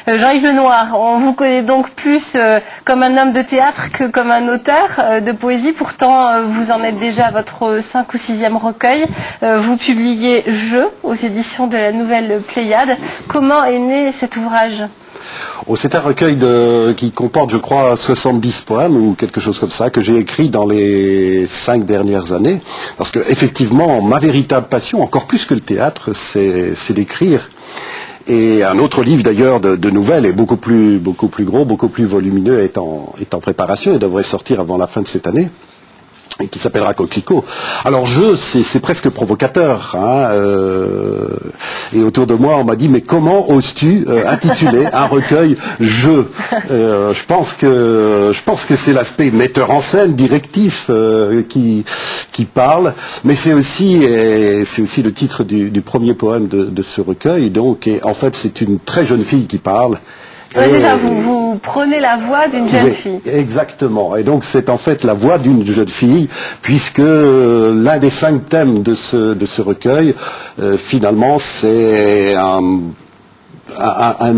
Jean-Yves Lenoir, on vous connaît donc plus comme un homme de théâtre que comme un auteur de poésie. Pourtant, vous en êtes déjà à votre 5 ou 6e recueil. Vous publiez Je aux éditions de la Nouvelle Pléiade. Comment est né cet ouvrage ? Oh, c'est un recueil qui comporte, je crois, 70 poèmes ou quelque chose comme ça, que j'ai écrit dans les 5 dernières années. Parce que, effectivement, ma véritable passion, encore plus que le théâtre, c'est d'écrire. Et un autre livre d'ailleurs de nouvelles est beaucoup plus gros, beaucoup plus volumineux, est en préparation et devrait sortir avant la fin de cette année, et qui s'appellera Coquelicot. Alors c'est presque provocateur, hein, et autour de moi on m'a dit mais comment oses-tu intituler un recueil Je pense que c'est l'aspect metteur en scène, directif qui parle, mais c'est aussi le titre du premier poème de ce recueil. Donc et en fait c'est une très jeune fille qui parle. Oui, c'est ça, vous prenez la voix d'une jeune fille. Exactement. Et donc c'est en fait la voix d'une jeune fille, puisque l'un des 5 thèmes de ce recueil, finalement, c'est un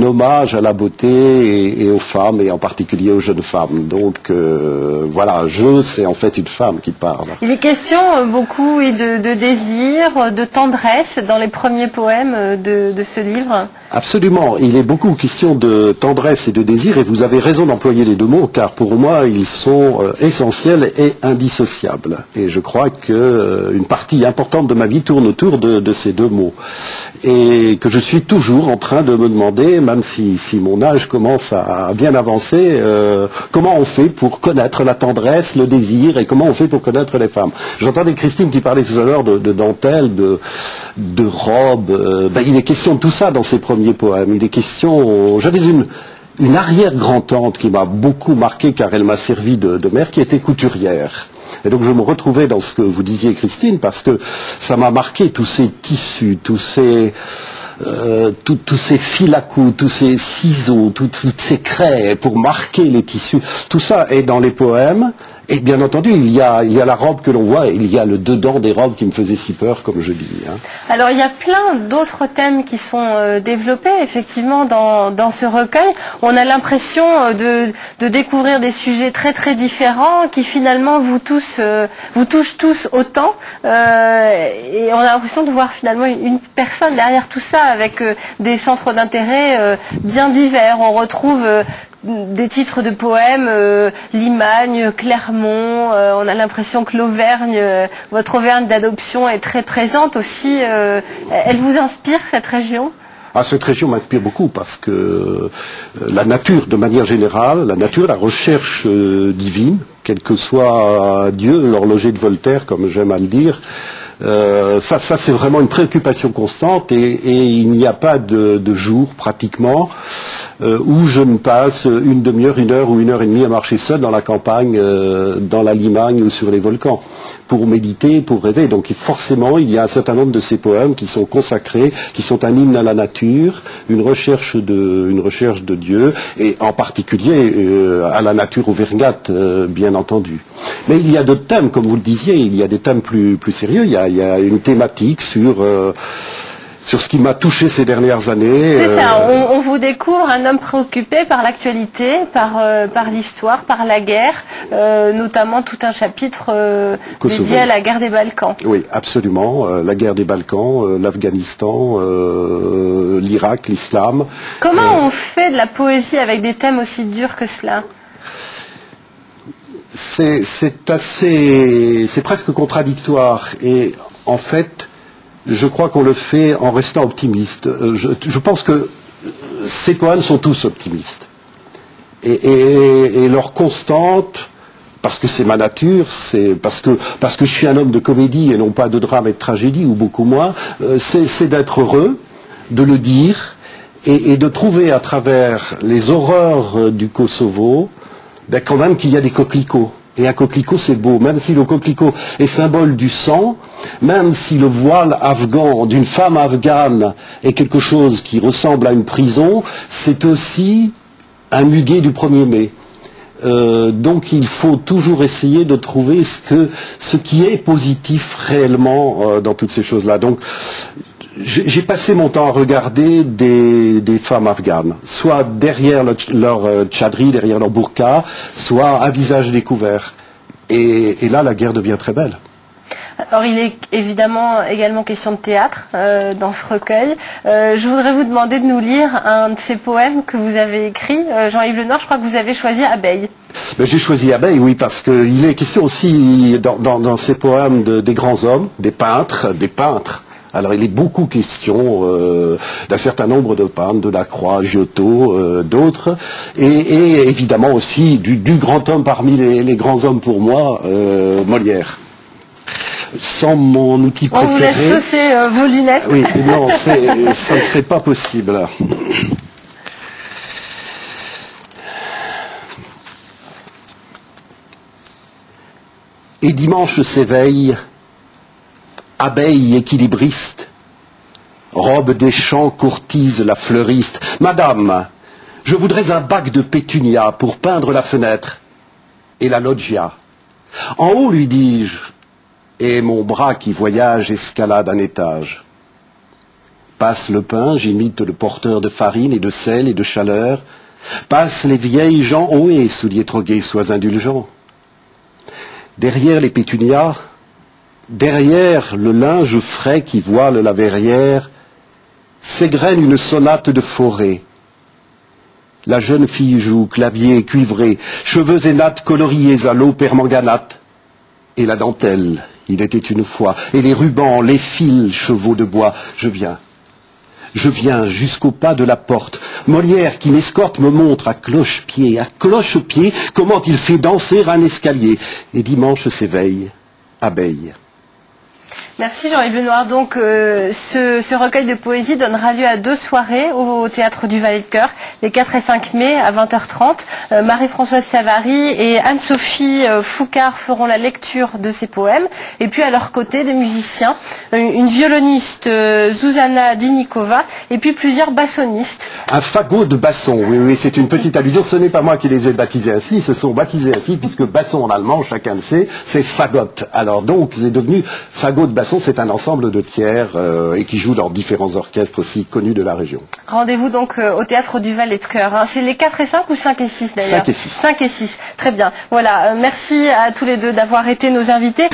hommage à la beauté et aux femmes, et en particulier aux jeunes femmes. Donc voilà, c'est en fait une femme qui parle. Il est question beaucoup de désir, de tendresse dans les premiers poèmes de ce livre. Absolument, il est beaucoup question de tendresse et de désir, et vous avez raison d'employer les 2 mots, car pour moi ils sont essentiels et indissociables. Et je crois qu'une partie importante de ma vie tourne autour de ces 2 mots. Et que je suis toujours en train de me demander, même si mon âge commence à bien avancer, comment on fait pour connaître la tendresse, le désir, et comment on fait pour connaître les femmes. J'entendais Christine qui parlait tout à l'heure de dentelle, de robe. Il est question de tout ça dans ses premiers poèmes. Il est question... J'avais une arrière-grand-tante qui m'a beaucoup marqué car elle m'a servi de mère, qui était couturière. Et donc je me retrouvais dans ce que vous disiez, Christine, parce que ça m'a marqué tous ces tissus, tous ces fils à coudre, tous ces ciseaux, toutes ces craies pour marquer les tissus. Tout ça est dans les poèmes. Et bien entendu, il y a la robe que l'on voit, et il y a le dedans des robes qui me faisait si peur, comme je dis. Hein. Alors il y a plein d'autres thèmes qui sont développés effectivement dans ce recueil. On a l'impression de découvrir des sujets très très différents qui finalement vous touchent tous autant. Et on a l'impression de voir finalement une personne derrière tout ça avec des centres d'intérêt bien divers. On retrouve des titres de poèmes, Limagne, Clermont, on a l'impression que l'Auvergne, votre Auvergne d'adoption est très présente aussi. Elle vous inspire, cette région ? Cette région m'inspire beaucoup parce que la nature, de manière générale, la recherche divine, quel que soit Dieu, l'horloger de Voltaire, comme j'aime à le dire, ça c'est vraiment une préoccupation constante, et il n'y a pas de jour pratiquement où je ne passe une demi-heure, 1 heure ou 1 heure et demie à marcher seul dans la campagne, dans la Limagne ou sur les volcans, pour méditer, pour rêver. Donc forcément, il y a un certain nombre de ces poèmes qui sont consacrés, qui sont un hymne à la nature, une recherche de Dieu, et en particulier à la nature auvergnate, bien entendu. Mais il y a d'autres thèmes, comme vous le disiez, il y a des thèmes plus sérieux. Il y a une thématique sur ce qui m'a touché ces dernières années. C'est ça, on vous découvre un homme préoccupé par l'actualité, par l'histoire, par la guerre, notamment tout un chapitre dédié à la guerre des Balkans. Oui, absolument, la guerre des Balkans, l'Afghanistan, l'Irak, l'islam. Comment on fait de la poésie avec des thèmes aussi durs que cela ? C'est presque contradictoire, et en fait, je crois qu'on le fait en restant optimiste. Je pense que ces poèmes sont tous optimistes. Et leur constante, parce que c'est ma nature, c'est parce que je suis un homme de comédie et non pas de drame et de tragédie, ou beaucoup moins, c'est d'être heureux, de le dire, et de trouver à travers les horreurs du Kosovo, quand même qu'il y a des coquelicots. Et un coquelicot, c'est beau, même si le coquelicot est symbole du sang, même si le voile afghan d'une femme afghane est quelque chose qui ressemble à une prison, c'est aussi un muguet du 1er mai. Donc il faut toujours essayer de trouver ce qui est positif réellement dans toutes ces choses-là. Donc J'ai passé mon temps à regarder des femmes afghanes, soit derrière leur tchadri, derrière leur burqa, soit à visage découvert. Et là, la guerre devient très belle. Alors il est évidemment également question de théâtre dans ce recueil. Je voudrais vous demander de nous lire un de ces poèmes que vous avez écrit. Jean-Yves Lenoir, je crois que vous avez choisi Abeille. Ben, j'ai choisi Abeille, oui, parce qu'il est question aussi dans ces poèmes des grands hommes, des peintres. Alors il est beaucoup question d'un certain nombre de peintres, de Lacroix, Giotto, d'autres, et évidemment aussi du grand homme parmi les grands hommes pour moi, Molière. Sans mon outil préféré... On vous laisse chausser vos lunettes. Oui, non, ça ne serait pas possible. Et dimanche s'éveille, abeille équilibriste, robe des champs courtise la fleuriste. Madame, je voudrais un bac de pétunia pour peindre la fenêtre et la loggia. En haut, lui dis-je, et mon bras qui voyage escalade un étage. Passe le pain, j'imite le porteur de farine et de sel et de chaleur. Passe les vieilles gens, ohé, souliers trop gais, sois indulgent. Derrière les pétunias, derrière le linge frais qui voile la verrière, s'égrène une sonate de forêt. La jeune fille joue, clavier cuivré, cheveux et nattes coloriés à l'eau permanganate. Et la dentelle, il était une fois, et les rubans, les fils, chevaux de bois. Je viens jusqu'au pas de la porte. Molière qui m'escorte me montre à cloche-pied, comment il fait danser un escalier. Et dimanche s'éveille, abeille. Merci Jean-Yves Lenoir. Donc ce recueil de poésie donnera lieu à 2 soirées au Théâtre du Valet de Cœur, les 4 et 5 mai à 20h30. Marie-Françoise Savary et Anne-Sophie Foucard feront la lecture de ces poèmes. Et puis à leur côté, des musiciens, une violoniste Zuzana Dinikova et puis plusieurs bassonistes. Un fagot de basson, oui, c'est une petite allusion. Ce n'est pas moi qui les ai baptisés ainsi, ils se sont baptisés ainsi puisque basson en allemand, chacun le sait, c'est fagot. Alors donc c'est devenu fagot de basson. C'est un ensemble de tiers et qui joue dans différents orchestres aussi connus de la région. Rendez-vous donc au Théâtre du Valet de Cœur. Hein. C'est les 4 et 5 ou 5 et 6 d'ailleurs 5 et 6. 5 et 6, très bien. Voilà, merci à tous les deux d'avoir été nos invités.